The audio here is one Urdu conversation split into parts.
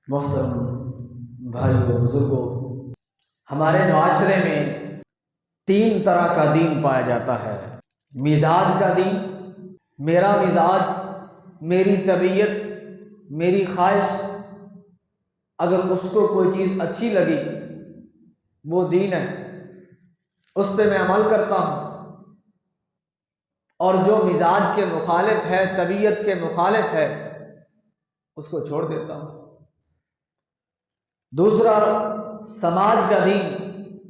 محترم بھائیو بزرگوں، ہمارے معاشرے میں 3 طرح کا دین پایا جاتا ہے۔ مزاج کا دین، میرا مزاج، میری طبیعت، میری خواہش، اگر اس کو کوئی چیز اچھی لگی وہ دین ہے، اس پہ میں عمل کرتا ہوں، اور جو مزاج کے مخالف ہے، طبیعت کے مخالف ہے، اس کو چھوڑ دیتا ہوں۔ دوسرا سماج کا دین،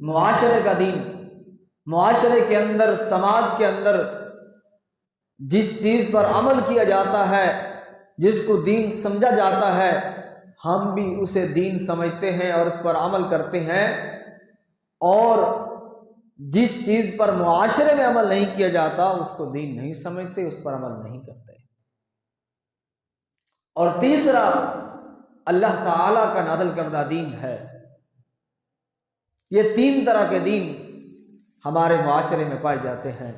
معاشرے کا دین۔ معاشرے کے اندر، سماج کے اندر جس چیز پر عمل کیا جاتا ہے، جس کو دین سمجھا جاتا ہے، ہم بھی اسے دین سمجھتے ہیں اور اس پر عمل کرتے ہیں، اور جس چیز پر معاشرے میں عمل نہیں کیا جاتا اس کو دین نہیں سمجھتے، اس پر عمل نہیں کرتے۔ اور تیسرا اللہ تعالیٰ کا نازل کردہ دین ہے۔ یہ 3 طرح کے دین ہمارے معاشرے میں پائے جاتے ہیں۔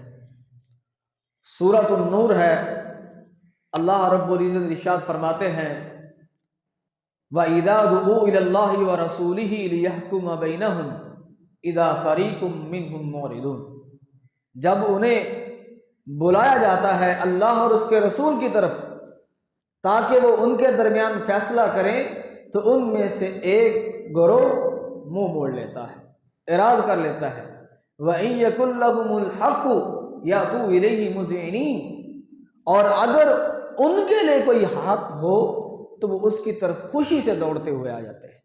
سورۃ النور ہے، اللہ رب العزت ارشاد فرماتے ہیں وَإِذَا دُعُوا إِلَى اللَّهِ وَرَسُولِهِ لِيَحْكُمَ بَيْنَهُمْ إِذَا فَرِيقٌ مِّنْهُمْ مُعْرِضُونَ، جب انہیں بلایا جاتا ہے اللہ اور اس کے رسول کی طرف تاکہ وہ ان کے درمیان فیصلہ کریں، تو ان میں سے ایک گروہ منہ موڑ لیتا ہے، اعراض کر لیتا ہے۔ وَإِن يَكُن لَّهُمُ الْحَقُّ يَأْتُوا إِلَيْهِ مُذْعِنِينَ، اور اگر ان کے لیے کوئی حق ہو تو وہ اس کی طرف خوشی سے دوڑتے ہوئے آ جاتے ہیں۔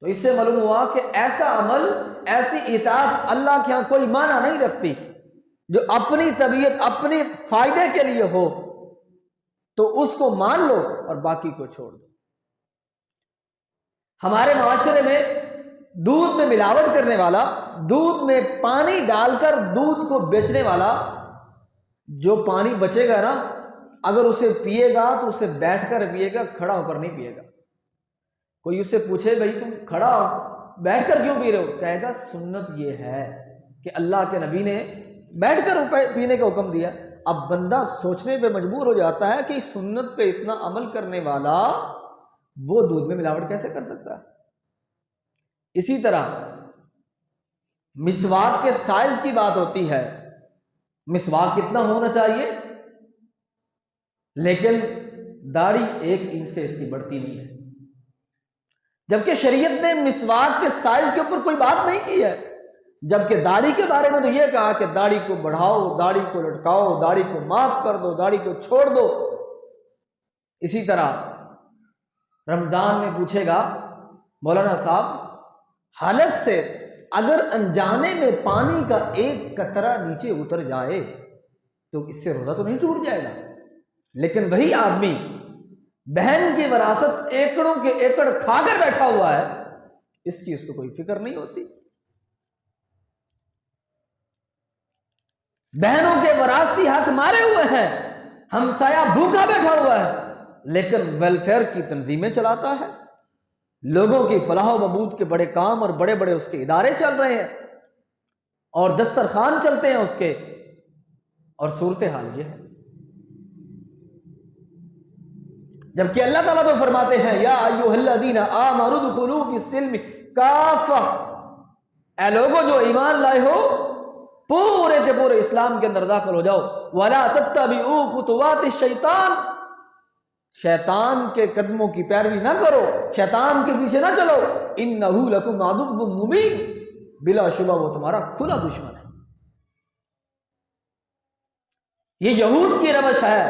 تو اس سے معلوم ہوا کہ ایسا عمل، ایسی اطاعت اللہ کے ہاں کوئی معنی نہیں رکھتی، جو اپنی طبیعت، اپنے فائدے کے لیے ہو تو اس کو مان لو اور باقی کو چھوڑ دو۔ ہمارے معاشرے میں دودھ میں ملاوٹ کرنے والا، دودھ میں پانی ڈال کر دودھ کو بیچنے والا، جو پانی بچے گا نا، اگر اسے پیے گا تو اسے بیٹھ کر پیے گا، کھڑا ہو کر نہیں پیے گا۔ کوئی اس سے پوچھے بھائی تم کھڑا ہو بیٹھ کر کیوں پی رہے ہو، کہے گا سنت یہ ہے کہ اللہ کے نبی نے بیٹھ کر پینے کا حکم دیا۔ اب بندہ سوچنے پہ مجبور ہو جاتا ہے کہ سنت پہ اتنا عمل کرنے والا وہ دودھ میں ملاوٹ کیسے کر سکتا ہے۔ اسی طرح مسواک کے سائز کی بات ہوتی ہے، مسواک کتنا ہونا چاہیے، لیکن داڑھی 1 انچ سے اس کی بڑھتی نہیں ہے، جبکہ شریعت نے مسواک کے سائز کے اوپر کوئی بات نہیں کی ہے۔ جبکہ داڑھی کے بارے میں تو یہ کہا کہ داڑھی کو بڑھاؤ، داڑھی کو لٹکاؤ، داڑھی کو معاف کر دو، داڑھی کو چھوڑ دو۔ اسی طرح رمضان میں پوچھے گا مولانا صاحب، حلق سے اگر انجانے میں پانی کا 1 قطرہ نیچے اتر جائے تو اس سے روزہ تو نہیں ٹوٹ جائے گا، لیکن وہی آدمی بہن کی وراثت ایکڑوں کے ایکڑ کھا کر بیٹھا ہوا ہے، اس کی اس کو کوئی فکر نہیں ہوتی۔ بہنوں کے وراثتی حق مارے ہوئے ہیں، ہمسایہ بھوکا بیٹھا ہوا ہے، لیکن ویلفیئر کی تنظیمیں چلاتا ہے، لوگوں کی فلاح و بہبود کے بڑے کام اور بڑے بڑے اس کے ادارے چل رہے ہیں، اور دسترخوان چلتے ہیں اس کے، اور صورتحال یہ ہے۔ جبکہ اللہ تعالیٰ تو فرماتے ہیں یا ایھا الذین آمنوا ادخلوا فی السلم کافہ، اے لوگوں جو ایمان لائے ہو پورے کے پورے اسلام کے اندر داخل ہو جاؤ۔ ولا تتبعوا خطوات الشیطان، شیطان کے قدموں کی پیروی نہ کرو، شیطان کے پیچھے نہ چلو، انہ لکم عدو مبین، بلا شبہ وہ تمہارا کھلا دشمن ہے۔ یہ یہود کی روش ہے،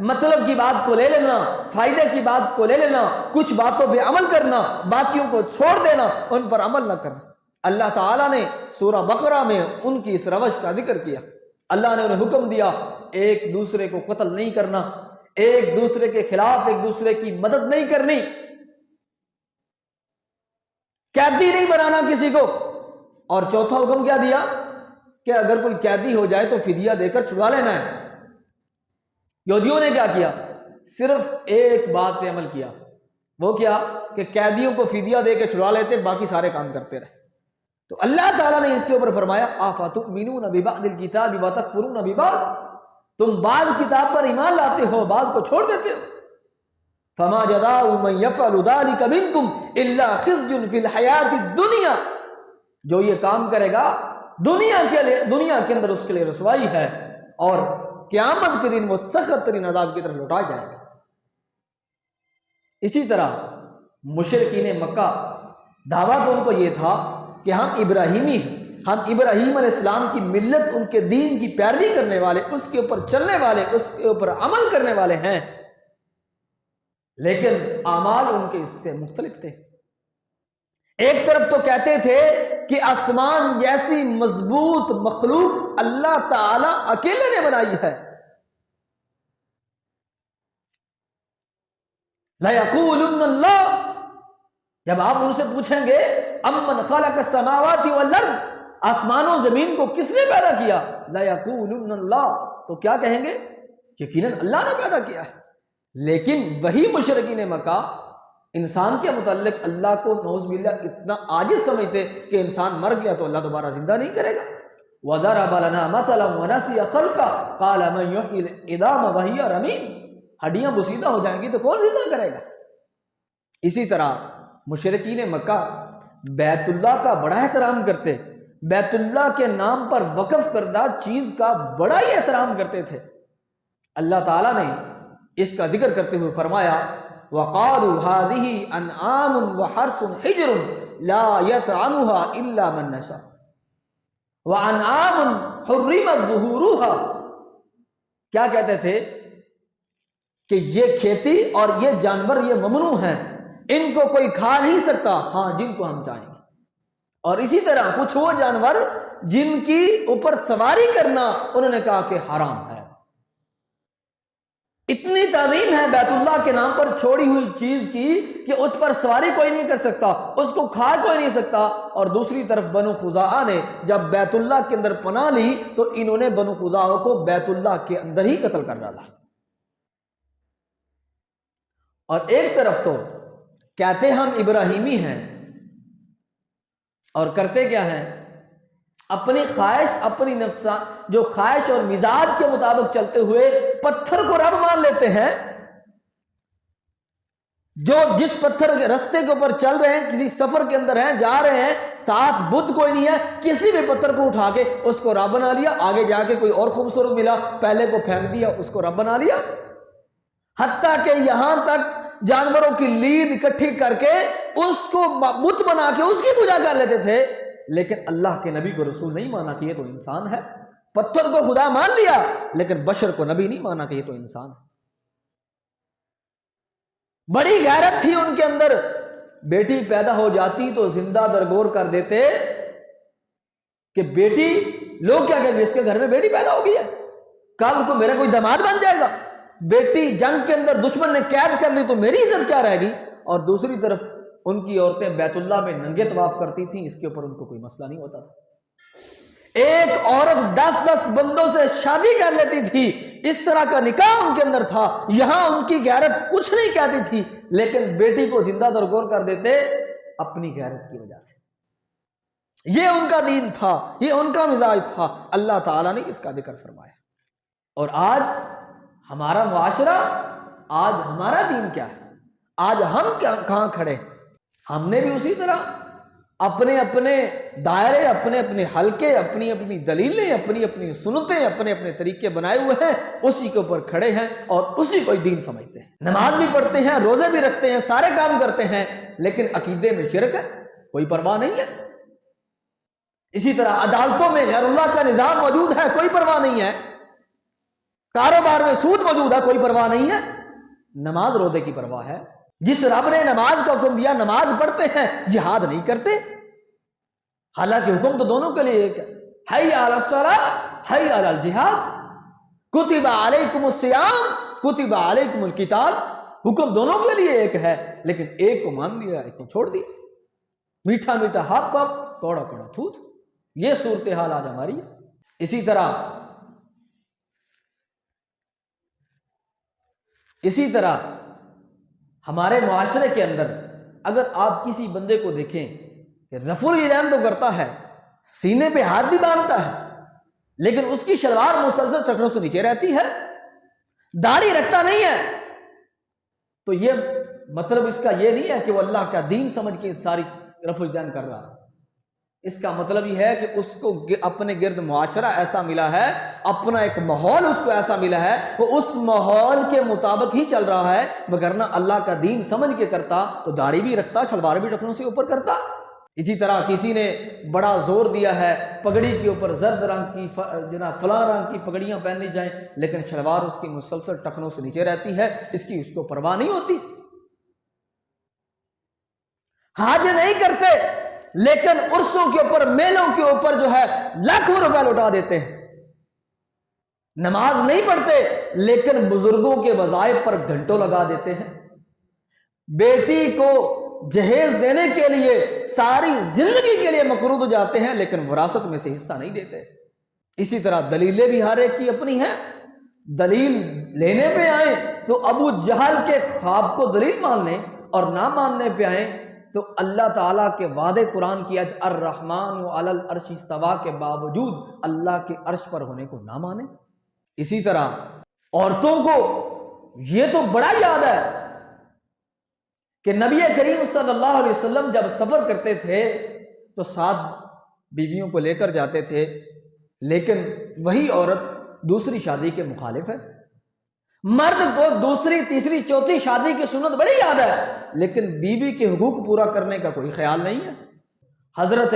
مطلب کی بات کو لے لینا، فائدے کی بات کو لے لینا، کچھ باتوں پہ عمل کرنا، باقیوں کو چھوڑ دینا، ان پر عمل نہ کرنا۔ اللہ تعالیٰ نے سورہ بقرہ میں ان کی اس روش کا ذکر کیا۔ اللہ نے انہیں حکم دیا ایک دوسرے کو قتل نہیں کرنا، ایک دوسرے کے خلاف ایک دوسرے کی مدد نہیں کرنی، قیدی نہیں بنانا کسی کو، اور چوتھا حکم کیا دیا کہ اگر کوئی قیدی ہو جائے تو فدیہ دے کر چھڑا لینا ہے۔ یہودیوں نے کیا کیا، صرف ایک بات پہ عمل کیا، وہ کیا کہ قیدیوں کو فدیہ دے کے چھڑا لیتے، باقی سارے کام کرتے رہے۔ تو اللہ تعالیٰ نے اس کے اوپر فرمایا آفَتُؤْمِنُونَ بِبَعْضِ الْكِتَابِ وَتَكْفُرُونَ بِبَعْضٍ، تم بعض کتاب پر ایمان لاتے ہو، بعض کو چھوڑ دیتے ہو۔ فما جزاء من يفعل ذلك منكم الا خزي في الحیات الدنیا، جو یہ کام کرے گا دنیا کے اندر اس کے لیے رسوائی ہے، اور قیامت کے دن وہ سخت ترین عذاب کی طرف لوٹا جائے گا۔ اسی طرح مشرکین مکہ دعویٰ تو ان کو یہ تھا کہ ہم ابراہیمی ہیں، ہم ابراہیم علیہ السلام کی ملت، ان کے دین کی پیروی کرنے والے، اس کے اوپر چلنے والے، اس کے اوپر عمل کرنے والے ہیں، لیکن اعمال ان کے اس سے مختلف تھے۔ ایک طرف تو کہتے تھے کہ آسمان جیسی مضبوط مخلوق اللہ تعالی اکیلے نے بنائی ہے، لَيَقُولُنَّ اللَّهُ، جب آپ ان سے پوچھیں گے امن خلق السماوات والارض، آسمان و زمین کو کس نے پیدا کیا، لَيَقُولُنَّ اللَّهُ، تو کیا کہیں گے؟ یقیناً اللہ نے پیدا کیا ہے۔ لیکن وہی مشرکین مکہ انسان کے متعلق اللہ کو نعوذ باللہ اتنا عاجز سمجھتے کہ انسان مر گیا تو اللہ دوبارہ زندہ نہیں کرے گا۔ وَضَرَبَ لَنَا مَثَلًا وَنَسِيَ خَلْقَهُ قَالَ مَن يُحْيِي الْعِظَامَ وَهِيَ رَمِيمٌ، ہڈیاں بوسیدہ ہو جائیں گی تو کون زندہ کرے گا؟ اسی طرح مشرکین مکہ بیت اللہ کا بڑا احترام کرتے، بیت اللہ کے نام پر وقف کردہ چیز کا بڑا ہی احترام کرتے تھے۔ اللہ تعالیٰ نے اس کا ذکر کرتے ہوئے فرمایا وَقَالُوا هَٰذِهِ أَنْعَامٌ وَحَرْثٌ حِجْرٌ لَا يَطْعَمُهَا إِلَّا مَن نَّشَاءُ وَأَنْعَامٌ حُرِّمَتْ ظُهُورُهَا، کیا کہتے تھے کہ یہ کھیتی اور یہ جانور یہ ممنوع ہیں، ان کو کوئی کھا نہیں سکتا ہاں جن کو ہم چاہیں گے، اور اسی طرح کچھ وہ جانور جن کی اوپر سواری کرنا انہوں نے کہا کہ حرام ہے۔ اتنی تعظیم ہے بیت اللہ کے نام پر چھوڑی ہوئی چیز کی کہ اس پر سواری کوئی نہیں کر سکتا، اس کو کھا کوئی نہیں سکتا، اور دوسری طرف بنو خزاعہ نے جب بیت اللہ کے اندر پناہ لی تو انہوں نے بنو خزاعہ کو بیت اللہ کے اندر ہی قتل کر ڈالا۔ اور ایک طرف تو کہتے ہم ابراہیمی ہیں اور کرتے کیا ہیں؟ اپنی خواہش، اپنی جو خواہش اور مزاج کے مطابق چلتے ہوئے پتھر کو رب مان لیتے ہیں۔ جو جس پتھر کے رستے کے اوپر چل رہے ہیں، کسی سفر کے اندر ہیں، جا رہے ہیں، ساتھ بت کوئی نہیں ہے، کسی بھی پتھر کو اٹھا کے اس کو رب بنا لیا، آگے جا کے کوئی اور خوبصورت ملا، پہلے کو پھینک دیا، اس کو رب بنا لیا۔ حتیٰ کہ یہاں تک جانوروں کی لید اکٹھی کر کے اس کو بت بنا کے اس کی پوجا کر لیتے تھے، لیکن اللہ کے نبی کو رسول نہیں مانا کہ یہ تو انسان ہے۔ پتھر کو خدا مان لیا لیکن بشر کو نبی نہیں مانا کہ یہ تو انسان ہے۔ بڑی غیرت تھی ان کے اندر، بیٹی پیدا ہو جاتی تو زندہ درگور کر دیتے کہ بیٹی، لوگ کیا کہیں گے اس کے گھر میں بیٹی پیدا ہو گئی ہے، کل کو میرا کوئی داماد بن جائے گا، بیٹی جنگ کے اندر دشمن نے قید کر لی تو میری عزت کیا رہے گی۔ اور دوسری طرف ان کی عورتیں بیت اللہ میں ننگے طواف کرتی تھیں، اس کے اوپر ان کو کوئی مسئلہ نہیں ہوتا تھا۔ ایک عورت 10 بندوں سے شادی کر لیتی تھی، اس طرح کا نکاح ان کے اندر تھا، یہاں ان کی غیرت کچھ نہیں کہتی تھی، لیکن بیٹی کو زندہ درگور کر دیتے اپنی غیرت کی وجہ سے۔ یہ ان کا دین تھا، یہ ان کا مزاج تھا، اللہ تعالیٰ نے اس کا ذکر فرمایا۔ اور آج ہمارا معاشرہ، آج ہمارا دین کیا ہے، آج ہم کہاں کھڑے؟ ہم نے بھی اسی طرح اپنے اپنے دائرے، اپنے اپنے حلقے، اپنی اپنی دلیلیں، اپنی اپنی سنتیں، اپنے اپنے طریقے بنائے ہوئے ہیں، اسی کے اوپر کھڑے ہیں اور اسی کو دین سمجھتے ہیں۔ نماز بھی پڑھتے ہیں، روزے بھی رکھتے ہیں، سارے کام کرتے ہیں، لیکن عقیدے میں شرک ہے، کوئی پرواہ نہیں ہے۔ اسی طرح عدالتوں میں غیر اللہ کا نظام موجود ہے، کوئی پرواہ نہیں ہے۔ کاروبار میں سود موجود ہے، کوئی پرواہ نہیں ہے۔ نماز روزے کی پرواہ ہے۔ جس رب نے نماز کا حکم دیا نماز پڑھتے ہیں، جہاد نہیں کرتے، حالانکہ حکم تو دونوں کے لیے ایک ہے، حی علی الصلاۃ حی علی الجہاد، کتب علیکم الصیام کتب علیکم القتال، حکم دونوں کے لیے ایک ہے، لیکن ایک کو مان دیا ایک کو چھوڑ دیا۔ میٹھا میٹھا ہپ ہپ، کوڑا کوڑا تھوت، یہ صورتحال آج ہماری ہے۔ اسی طرح ہمارے معاشرے کے اندر اگر آپ کسی بندے کو دیکھیں کہ رفع الیدین تو کرتا ہے، سینے پہ ہاتھ بھی باندھتا ہے، لیکن اس کی شلوار مسلسل ٹخنوں سے نیچے رہتی ہے، داڑھی رکھتا نہیں ہے، تو یہ مطلب اس کا یہ نہیں ہے کہ وہ اللہ کا دین سمجھ کے ساری رفع الدین کر رہا ہے. اس کا مطلب یہ ہے کہ اس کو اپنے گرد معاشرہ ایسا ملا ہے، اپنا ایک ماحول اس کو ایسا ملا ہے، وہ اس ماحول کے مطابق ہی چل رہا ہے. وگرنہ اللہ کا دین سمجھ کے کرتا تو داڑھی بھی رکھتا، شلوار بھی ٹخنوں سے اوپر کرتا. اسی طرح کسی نے بڑا زور دیا ہے پگڑی کے اوپر زرد رنگ کی فلاں رنگ کی پگڑیاں پہننی جائیں، لیکن شلوار اس کی مسلسل ٹخنوں سے نیچے رہتی ہے، اس کو پرواہ نہیں ہوتی. حاج نہیں کرتے لیکن عرسوں کے اوپر، میلوں کے اوپر جو ہے لاکھوں روپے لوٹا دیتے ہیں. نماز نہیں پڑھتے لیکن بزرگوں کے وظائف پر گھنٹوں لگا دیتے ہیں. بیٹی کو جہیز دینے کے لیے ساری زندگی کے لیے مقروض ہو جاتے ہیں لیکن وراثت میں سے حصہ نہیں دیتے. اسی طرح دلیلیں بھی ہر ایک کی اپنی ہیں. دلیل لینے پہ آئیں تو ابو جہل کے خواب کو دلیل مان لیں، اور نہ ماننے پہ آئیں تو اللہ تعالیٰ کے وعدے قرآن کی آیت الرحمن علی العرش استویٰ کے باوجود اللہ کے عرش پر ہونے کو نہ مانیں. اسی طرح عورتوں کو یہ تو بڑا یاد ہے کہ نبی کریم صلی اللہ علیہ وسلم جب سفر کرتے تھے تو 7 بیویوں کو لے کر جاتے تھے، لیکن وہی عورت دوسری شادی کے مخالف ہے. مرد کو دوسری تیسری چوتھی شادی کی سنت بڑی یاد ہے لیکن بیوی کے حقوق پورا کرنے کا کوئی خیال نہیں ہے. حضرت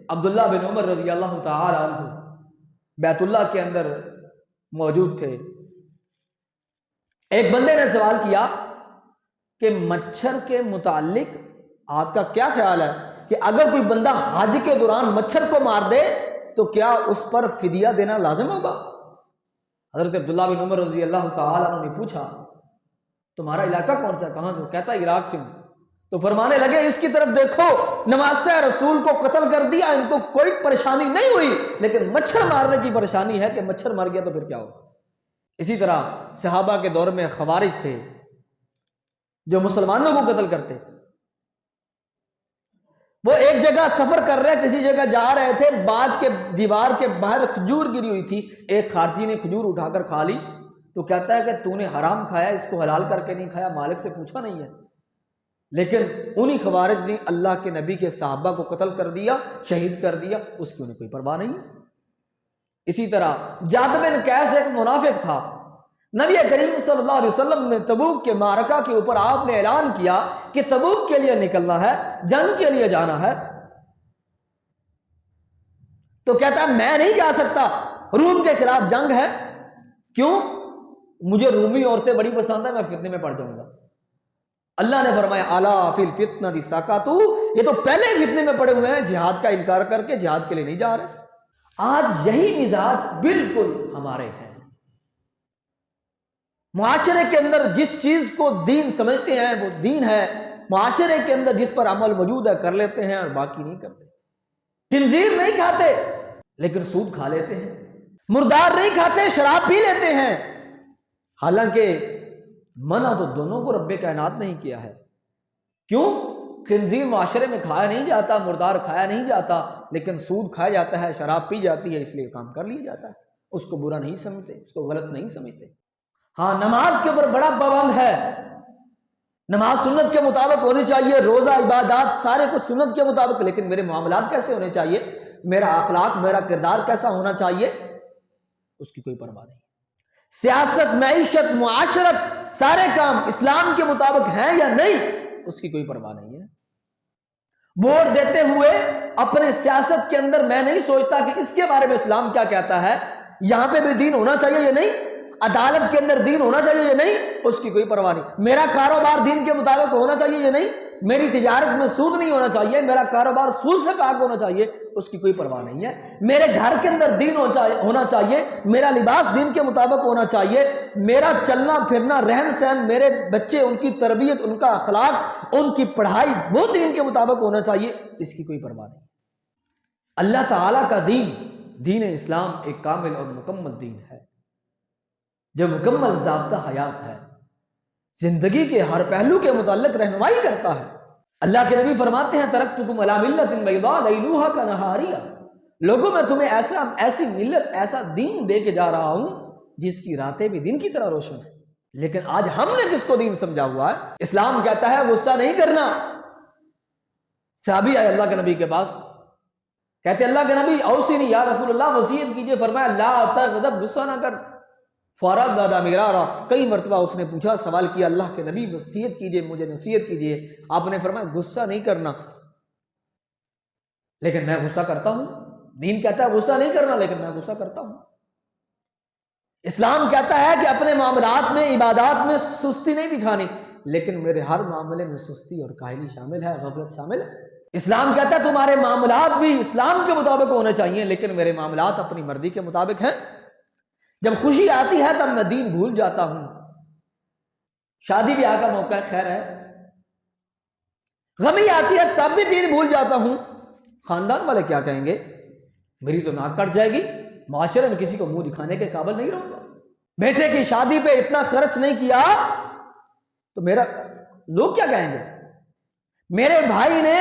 عبداللہ بن عمر رضی اللہ تعالی عنہ بیت اللہ کے اندر موجود تھے. ایک بندے نے سوال کیا کہ مچھر کے متعلق آپ کا کیا خیال ہے کہ اگر کوئی بندہ حج کے دوران مچھر کو مار دے تو کیا اس پر فدیہ دینا لازم ہوگا؟ حضرت عبداللہ بن عمر رضی اللہ تعالیٰ عنہ نے پوچھا تمہارا علاقہ کون سا ہے، کہاں سے؟ کہتا عراق سے ہوں. تو فرمانے لگے اس کی طرف دیکھو، نواسہ رسول کو قتل کر دیا، ان کو کوئی پریشانی نہیں ہوئی، لیکن مچھر مارنے کی پریشانی ہے کہ مچھر مر گیا تو پھر کیا ہوگا. اسی طرح صحابہ کے دور میں خوارج تھے جو مسلمانوں کو قتل کرتے. وہ ایک جگہ سفر کر رہے، کسی جگہ جا رہے تھے، باغ کے دیوار کے باہر کھجور گری ہوئی تھی. ایک خارجی نے کھجور اٹھا کر کھا لی تو کہتا ہے کہ تو نے حرام کھایا، اس کو حلال کر کے نہیں کھایا، مالک سے پوچھا نہیں ہے. لیکن انہی خوارج نے اللہ کے نبی کے صحابہ کو قتل کر دیا، شہید کر دیا، اس کی انہیں کوئی پرواہ نہیں. اسی طرح جاد بن قیس ایک منافق تھا. نبی کریم صلی اللہ علیہ وسلم نے تبوک کے معرکہ کے اوپر آپ نے اعلان کیا کہ تبوک کے لیے نکلنا ہے، جنگ کے لیے جانا ہے. تو کہتا ہے میں نہیں جا سکتا، روم کے خلاف جنگ ہے. کیوں؟ مجھے رومی عورتیں بڑی پسند ہیں، میں فتنے میں پڑ جاؤں گا. اللہ نے فرمایا الا فی الفتنہ سقطوا، یہ تو پہلے ہی فتنے میں پڑے ہوئے ہیں، جہاد کا انکار کر کے جہاد کے لیے نہیں جا رہے. آج یہی مزاج بالکل ہمارے ہیں. معاشرے کے اندر جس چیز کو دین سمجھتے ہیں وہ دین ہے، معاشرے کے اندر جس پر عمل موجود ہے کر لیتے ہیں اور باقی نہیں کرتے. خنزیر نہیں کھاتے لیکن سود کھا لیتے ہیں، مردار نہیں کھاتے شراب پی لیتے ہیں، حالانکہ منع تو دونوں کو رب کائنات نہیں کیا ہے. کیوں؟ خنزیر معاشرے میں کھایا نہیں جاتا، مردار کھایا نہیں جاتا، لیکن سود کھایا جاتا ہے، شراب پی جاتی ہے، اس لیے کام کر لیا جاتا ہے. اس کو برا نہیں سمجھتے، اس کو غلط نہیں سمجھتے. ہاں نماز کے اوپر بڑا پابند ہے، نماز سنت کے مطابق ہونی چاہیے، روزہ عبادات سارے کچھ سنت کے مطابق، لیکن میرے معاملات کیسے ہونے چاہیے، میرا اخلاق میرا کردار کیسا ہونا چاہیے، اس کی کوئی پرواہ نہیں. سیاست، معیشت، معاشرت سارے کام اسلام کے مطابق ہیں یا نہیں، اس کی کوئی پرواہ نہیں ہے. ووٹ دیتے ہوئے اپنے سیاست کے اندر میں نہیں سوچتا کہ اس کے بارے میں اسلام کیا کہتا ہے، یہاں پہ بھی دین ہونا چاہیے یا نہیں، عدالت کے اندر دین ہونا چاہیے یا نہیں، اس کی کوئی پرواہ نہیں. میرا کاروبار دین کے مطابق ہونا چاہیے یا نہیں، میری تجارت میں سود نہیں ہونا چاہیے، میرا کاروبار سود سے پاک ہونا چاہیے، اس کی کوئی پرواہ نہیں ہے. میرے گھر کے اندر دین ہونا چاہیے، میرا لباس دین کے مطابق ہونا چاہیے، میرا چلنا پھرنا رہن سہن، میرے بچے ان کی تربیت، ان کا اخلاق، ان کی پڑھائی وہ دین کے مطابق ہونا چاہیے، اس کی کوئی پرواہ نہیں. اللہ تعالیٰ کا دین اسلام ایک کامل اور مکمل دین ہے جو مکمل ضابطہ حیات ہے، زندگی کے ہر پہلو کے متعلق رہنمائی کرتا ہے. اللہ کے نبی فرماتے ہیں ترکتکم علی ملۃ بیضاء لیلھا کنہاریہا، لوگوں میں تمہیں ایسی ملت، ایسا دین دے کے جا رہا ہوں جس کی راتیں بھی دن کی طرح روشن ہے. لیکن آج ہم نے کس کو دین سمجھا ہوا ہے؟ اسلام کہتا ہے غصہ نہیں کرنا. صحابی آئے اللہ کے نبی کے پاس، کہتے اللہ کے نبی اوصینی یا رسول اللہ، وصیت کیجئے. فرمایا لا تغضب، غصہ نہ کر. فرد مرارا، کئی مرتبہ اس نے پوچھا، سوال کیا اللہ کے نبی وصیت کیجئے، مجھے نصیحت کیجئے. آپ نے فرمایا غصہ نہیں کرنا. لیکن میں غصہ کرتا ہوں. دین کہتا ہے غصہ نہیں کرنا، لیکن میں غصہ کرتا ہوں. اسلام کہتا ہے کہ اپنے معاملات میں، عبادات میں سستی نہیں دکھانی، لیکن میرے ہر معاملے میں سستی اور کاہلی شامل ہے، غفلت شامل ہے. اسلام کہتا ہے تمہارے معاملات بھی اسلام کے مطابق ہونے چاہیے، لیکن میرے معاملات اپنی مرضی کے مطابق ہیں. جب خوشی آتی ہے تب میں دین بھول جاتا ہوں. شادی بیاہ کا موقع ہے، خیر ہے. غمی آتی ہے تب بھی دین بھول جاتا ہوں. خاندان والے کیا کہیں گے، میری تو ناک کٹ جائے گی، معاشرے میں کسی کو منہ دکھانے کے قابل نہیں رہوں گا. بیٹے کی شادی پہ اتنا خرچ نہیں کیا تو میرا لوگ کیا کہیں گے. میرے بھائی نے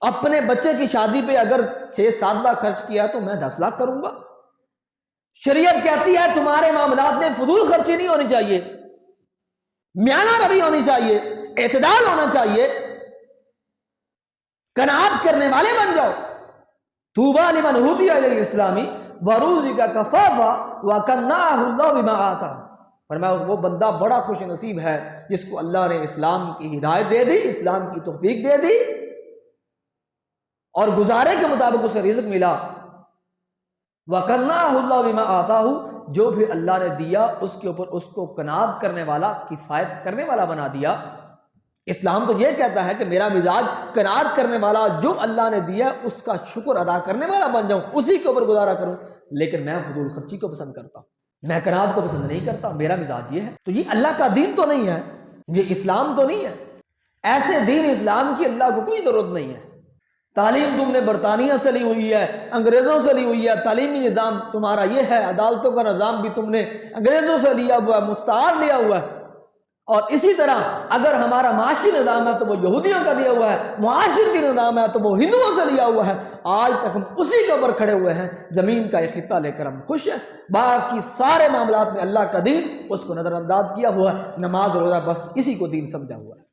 اپنے بچے کی شادی پہ اگر 6-7 لاکھ خرچ کیا تو میں 10 لاکھ کروں گا. شریعت کہتی ہے تمہارے معاملات میں فضول خرچی نہیں ہونی چاہیے، میانہ روی ہونی چاہیے، اعتدال ہونا چاہیے. قناعت کرنے والے بن جاؤ. طوبیٰ لمن اوتی الی الاسلام ورزق کفافا وقنعہ اللہ بما آتاہ. فرمایا وہ بندہ بڑا خوش نصیب ہے جس کو اللہ نے اسلام کی ہدایت دے دی، اسلام کی توفیق دے دی اور گزارے کے مطابق اسے رزق ملا. وقنعہ اللہ بما آتاہ، جو بھی اللہ نے دیا اس کے اوپر اس کو قناعت کرنے والا، کفایت کرنے والا بنا دیا. اسلام تو یہ کہتا ہے کہ میرا مزاج قناعت کرنے والا، جو اللہ نے دیا اس کا شکر ادا کرنے والا بن جاؤں، اسی کے اوپر گزارا کروں. لیکن میں فضول خرچی کو پسند کرتا ہوں، میں قناعت کو پسند نہیں کرتا. میرا مزاج یہ ہے. تو یہ اللہ کا دین تو نہیں ہے، یہ اسلام تو نہیں ہے. ایسے دین اسلام کی اللہ کو کوئی ضرورت نہیں ہے. تعلیم تم نے برطانیہ سے لی ہوئی ہے، انگریزوں سے لی ہوئی ہے. تعلیمی نظام تمہارا یہ ہے، عدالتوں کا نظام بھی تم نے انگریزوں سے لیا ہوا ہے، مستعار لیا ہوا ہے. اور اسی طرح اگر ہمارا معاشی نظام ہے تو وہ یہودیوں کا دیا ہوا ہے، معاشرتی نظام ہے تو وہ ہندوؤں سے لیا ہوا ہے. آج تک ہم اسی کے اوپر کھڑے ہوئے ہیں. زمین کا ایک خطہ لے کر ہم خوش ہیں، باقی سارے معاملات میں اللہ کا دین اس کو نظر انداز کیا ہوا ہے. نماز روزہ بس اسی کو دین سمجھا ہوا ہے.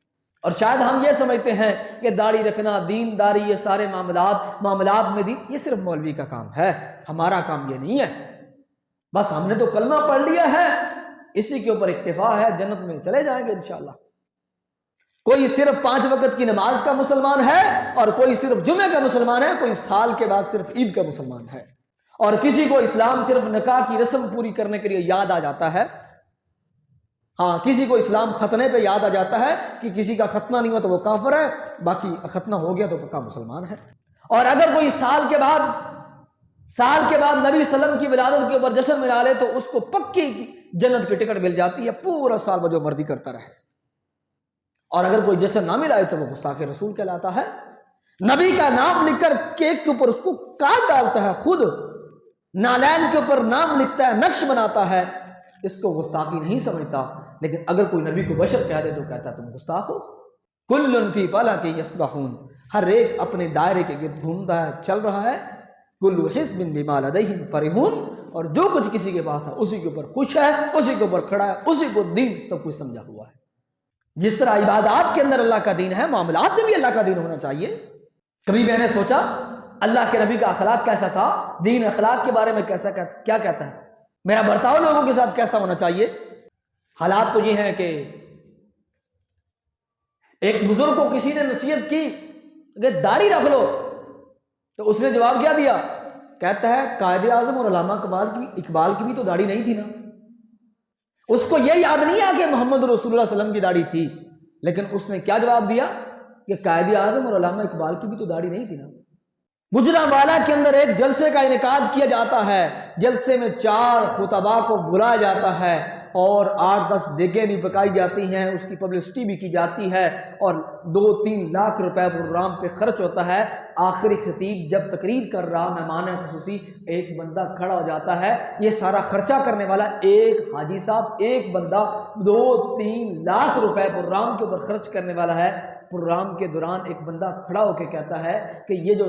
اور شاید ہم یہ سمجھتے ہیں کہ داڑھی رکھنا، دین داری، یہ سارے معاملات میں دین یہ صرف مولوی کا کام ہے، ہمارا کام یہ نہیں ہے. بس ہم نے تو کلمہ پڑھ لیا ہے، اسی کے اوپر اکتفا ہے، جنت میں چلے جائیں گے انشاءاللہ. کوئی صرف 5 وقت کی نماز کا مسلمان ہے اور کوئی صرف جمعہ کا مسلمان ہے، کوئی سال کے بعد صرف عید کا مسلمان ہے. اور کسی کو اسلام صرف نکاح کی رسم پوری کرنے کے لیے یاد آ جاتا ہے. ہاں، کسی کو اسلام ختنے پہ یاد آ جاتا ہے کہ کسی کا ختنہ نہیں ہوا تو وہ کافر ہے، باقی ختنہ ہو گیا تو پکا مسلمان ہے. اور اگر کوئی سال کے بعد نبی صلی اللہ علیہ وسلم کی ولادت کے اوپر جشن منا لے تو اس کو پکی جنت کی ٹکٹ مل جاتی ہے، پورا سال وہ جو مرضی کرتا رہے. اور اگر کوئی جشن نہ ملائے تو وہ گستاخ رسول کہلاتا ہے. نبی کا نام لکھ کر کیک کے اوپر اس کو کاٹ ڈالتا ہے، خود نالین کے اوپر نام لکھتا ہے، نقش بناتا ہے، اس کو گستاخی نہیں سمجھتا. لیکن اگر کوئی نبی کو بشر کہہ دے تو کہتا ہے تم گستاخ ہو. کل فی فلک یسبحون، ہر ایک اپنے دائرے کے گرد گھومتا ہے، چل رہا ہے. کل حزب بما لدیہم فرحون، اور جو کچھ کسی کے پاس ہے اسی کے اوپر خوش ہے، اسی کے اوپر کھڑا ہے، اسی کو دین سب کچھ سمجھا ہوا ہے. جس طرح عبادات کے اندر اللہ کا دین ہے، معاملات میں بھی اللہ کا دین ہونا چاہیے. کبھی میں نے سوچا اللہ کے نبی کا اخلاق کیسا تھا، دین اخلاق کے بارے میں کیا کہتا ہے، میرا برتاؤ لوگوں کے ساتھ کیسا ہونا چاہیے. حالات تو یہ ہیں کہ ایک بزرگ کو کسی نے نصیحت کی کہ داڑھی رکھ لو، تو اس نے جواب کیا دیا، کہتا ہے قائد اعظم اور علامہ اقبال کی بھی تو داڑھی نہیں تھی نا. اس کو یہ یاد نہیں آ کہ محمد رسول اللہ صلی اللہ علیہ وسلم کی داڑھی تھی، لیکن اس نے کیا جواب دیا کہ قائد اعظم اور علامہ اقبال کی بھی تو داڑھی نہیں تھی نا. گجرانوالہ کے اندر ایک جلسے کا انعقاد کیا جاتا ہے، جلسے میں 4 خطباء کو بلایا جاتا ہے اور 8-10 دیگیں بھی پکائی جاتی ہیں، اس کی پبلسٹی بھی کی جاتی ہے اور 2-3 لاکھ روپے پروگرام پہ خرچ ہوتا ہے. آخری خطیب جب تقریر کر رہا، مہمان خصوصی ایک بندہ کھڑا ہو جاتا ہے. یہ سارا خرچہ کرنے والا ایک حاجی صاحب، ایک بندہ 2-3 لاکھ روپے پروگرام کے اوپر خرچ کرنے والا ہے. پروگرام کے دوران ایک بندہ کھڑا ہو کے کہتا ہے کہ یہ جو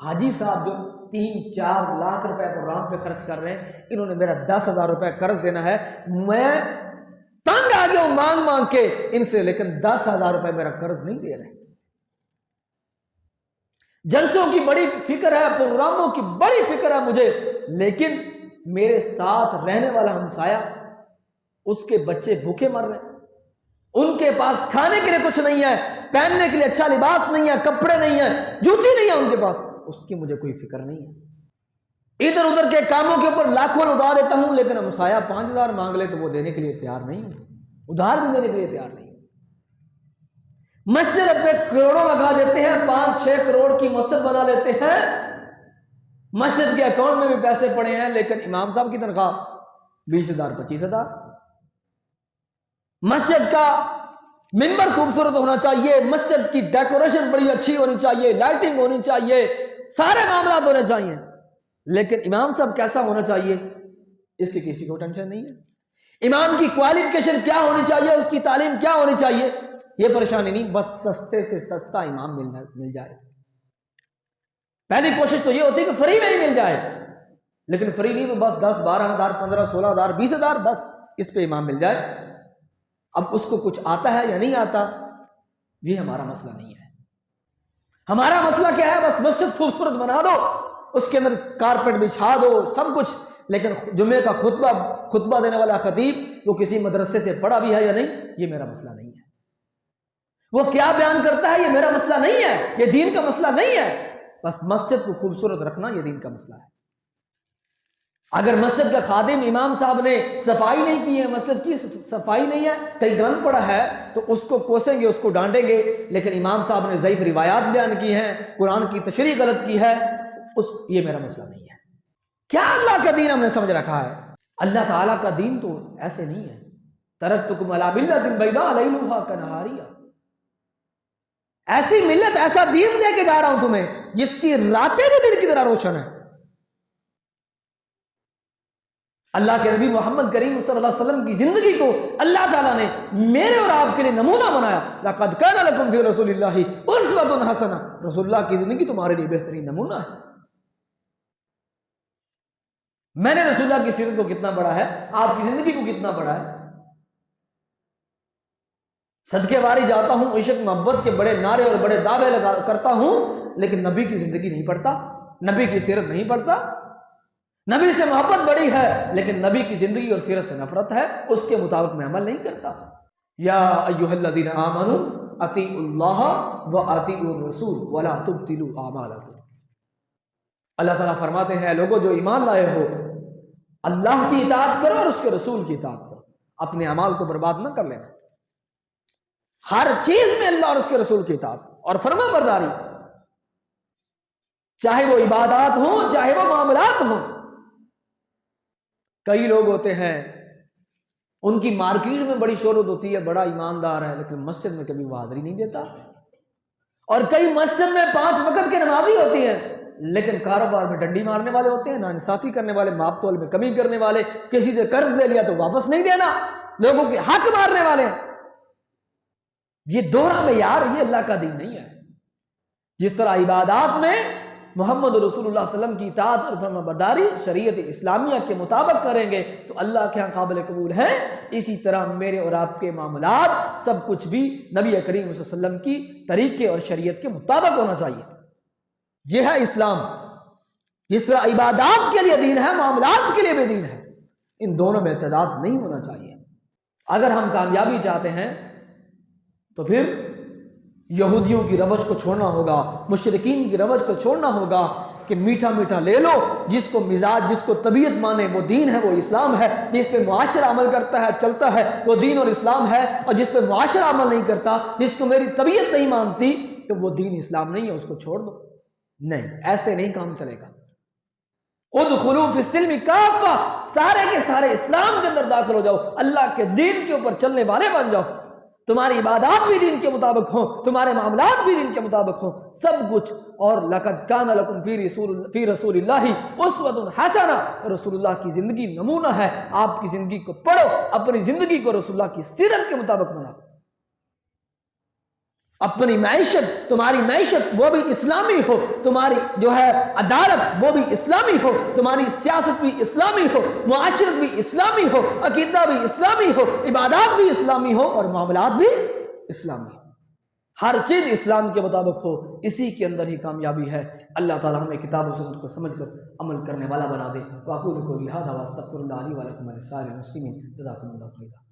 حاجی صاحب جو 3-4 لاکھ روپے پروگرام پہ خرچ کر رہے ہیں، انہوں نے میرا 10,000 روپے قرض دینا ہے، میں کہ وہ مانگ مانگ کے ان سے لیکن 10,000 روپے میرا قرض نہیں دے رہے. جلسوں کی بڑی فکر ہے, پروگراموں کی بڑی فکر ہے مجھے, لیکن میرے ساتھ رہنے والا ہمسایہ, اس کے بچے بھوکے مر رہے ہیں, ان کے پاس کھانے کے لیے کچھ نہیں ہے, پہننے کے لیے اچھا لباس نہیں ہے, کپڑے نہیں ہیں, جوتی نہیں ہے ان کے پاس, اس کی مجھے کوئی فکر نہیں ہے. ادھر ادھر کے کاموں کے اوپر لاکھوں اڑا دیتا ہوں, لیکن ہمسایہ 5,000 مانگ لے تو وہ دینے کے لیے تیار نہیں ہے, ادھار بھی دینے کے لیے تیار نہیں. مسجد پہ کروڑوں لگا دیتے ہیں, 5-6 کروڑ کی مسجد بنا لیتے ہیں, مسجد کے اکاؤنٹ میں بھی پیسے پڑے ہیں, لیکن امام صاحب کی تنخواہ 20,000 25,000. مسجد کا ممبر خوبصورت ہونا چاہیے, مسجد کی ڈیکوریشن بڑی اچھی ہونی چاہیے, لائٹنگ ہونی چاہیے, سارے معاملات ہونے چاہیے, لیکن امام صاحب کیسا ہونا چاہیے اس کی کسی کو ٹینشن نہیں ہے. امام کی کوالیفیکیشن کیا ہونی چاہیے, اس کی تعلیم کیا ہونی چاہیے, یہ پریشانی نہیں, بس سستے سے سستا امام مل جائے. پہلی کوشش تو یہ ہوتی ہے کہ فری میں ہی مل جائے, لیکن فری نہیں تو بس 10-12,000 15,000 16,000 20,000 بس اس پہ امام مل جائے. اب اس کو کچھ آتا ہے یا نہیں آتا, یہ ہمارا مسئلہ نہیں ہے. ہمارا مسئلہ کیا ہے, بس مسجد خوبصورت بنا دو, اس کے اندر کارپیٹ بچھا دو, سب کچھ, لیکن جمعے کا خطبہ دینے والا خطیب وہ کسی مدرسے سے پڑھا بھی ہے یا نہیں, یہ میرا مسئلہ نہیں ہے. وہ کیا بیان کرتا ہے یہ میرا مسئلہ نہیں ہے, یہ دین کا مسئلہ نہیں ہے. بس مسجد کو خوبصورت رکھنا یہ دین کا مسئلہ ہے. اگر مسجد کا خادم امام صاحب نے صفائی نہیں کی ہے, مسجد کی صفائی نہیں ہے, کہیں گند پڑا ہے, تو اس کو کوسیں گے, اس کو ڈانٹیں گے, لیکن امام صاحب نے ضعیف روایات بیان کی ہیں, قرآن کی تشریح غلط کی ہے, یہ میرا مسئلہ نہیں ہے. کیا اللہ کا دین ہم نے سمجھ رکھا ہے؟ اللہ تعالیٰ کا دین تو ایسے نہیں ہے. ترکتکم علی ملۃ بیضاء لیلھا کنہاریہ, ایسی ملت, ایسا دین دے کے جا رہا ہوں تمہیں جس کی راتیں بھی دن کی طرح روشن ہے. اللہ کے نبی محمد کریم صلی اللہ علیہ وسلم کی زندگی کو اللہ تعالیٰ نے میرے اور آپ کے لیے نمونہ بنایا. لقد کان لکم فی رسول اللہ اسوۃ حسنہ, رسول اللہ کی زندگی تمہارے لیے بہترین نمونہ ہے. میں نے رسول اللہ کی سیرت کو کتنا پڑھا ہے, آپ کی زندگی کو کتنا پڑھا ہے. صدقے واری جاتا ہوں, عشق محبت کے بڑے نعرے اور بڑے دعوے کرتا ہوں, لیکن نبی کی زندگی نہیں پڑھتا, نبی کی سیرت نہیں پڑھتا. نبی سے محبت بڑی ہے, لیکن نبی کی زندگی اور سیرت سے نفرت ہے, اس کے مطابق میں عمل نہیں کرتا. یا ایھا الذین آمنوا اطیعوا اللہ واطیعوا الرسول ولا تبطلوا اعمالکم. اللہ تعالیٰ فرماتے ہیں, لوگوں جو ایمان لائے ہو, اللہ کی اطاعت کرو اور اس کے رسول کی اطاعت کرو, اپنے اعمال کو برباد نہ کر لینا. ہر چیز میں اللہ اور اس کے رسول کی اطاعت اور فرما برداری, چاہے وہ عبادات ہوں چاہے وہ معاملات ہوں. کئی لوگ ہوتے ہیں ان کی مارکیٹ میں بڑی شہرت ہوتی ہے, بڑا ایماندار ہے, لیکن مسجد میں کبھی وہ حاضری نہیں دیتا. اور کئی مسجد میں 5 وقت کے نمازی ہوتی ہیں, لیکن کاروبار میں ڈنڈی مارنے والے ہوتے ہیں, ناانصافی کرنے والے, ماپ تول میں کمی کرنے والے, کسی سے قرض لے لیا تو واپس نہیں دینا, لوگوں کے حق مارنے والے. یہ دوہرا معیار, یہ اللہ کا دین نہیں ہے. جس طرح عبادات میں محمد رسول اللہ صلی اللہ علیہ وسلم کی اطاعت اور فرما برداری شریعت اسلامیہ کے مطابق کریں گے تو اللہ کے ہاں قابل قبول ہے, اسی طرح میرے اور آپ کے معاملات سب کچھ بھی نبی کریم صلی اللہ علیہ وسلم کی طریقے اور شریعت کے مطابق ہونا چاہیے. یہ ہے اسلام. جس طرح عبادات کے لیے دین ہے, معاملات کے لیے بھی دین ہے, ان دونوں میں تضاد نہیں ہونا چاہیے. اگر ہم کامیابی چاہتے ہیں تو پھر یہودیوں کی روش کو چھوڑنا ہوگا, مشرکین کی روش کو چھوڑنا ہوگا کہ میٹھا میٹھا لے لو, جس کو مزاج, جس کو طبیعت مانے وہ دین ہے, وہ اسلام ہے. جس پہ معاشرہ عمل کرتا ہے, چلتا ہے, وہ دین اور اسلام ہے. اور جس پہ معاشرہ عمل نہیں کرتا, جس کو میری طبیعت نہیں مانتی, تو وہ دین اسلام نہیں ہے, اس کو چھوڑ دو. نہیں, ایسے نہیں کام چلے گا. ادخلوا فی السلم کافہ, سارے کے سارے اسلام کے اندر داخل ہو جاؤ, اللہ کے دین کے اوپر چلنے والے بن جاؤ. تمہاری عبادات بھی دین کے مطابق ہوں, تمہارے معاملات بھی دین کے مطابق ہوں, سب کچھ. اور لقد کان لکم فی رسول اللہ اسوۃ حسنہ, رسول اللہ کی زندگی نمونہ ہے. آپ کی زندگی کو پڑھو, اپنی زندگی کو رسول اللہ کی سیرت کے مطابق بناؤ. اپنی معیشت، تمہاری معیشت وہ بھی اسلامی ہو، تمہاری جو ہے عدالت وہ بھی اسلامی ہو، تمہاری سیاست بھی اسلامی ہو، معاشرت بھی اسلامی ہو، عقیدہ بھی اسلامی ہو، عبادات بھی اسلامی ہو اور معاملات بھی اسلامی ہو، ہر چیز اسلام کے مطابق ہو، اسی کے اندر ہی کامیابی ہے۔ اللہ تعالی ہمیں کتاب و سنت کو سمجھ کر عمل کرنے والا بنا دے۔ واقول قولی ھذا واستغفر اللہ لی ولکم ولسائر المسلمین، جزاکم اللہ خیرا۔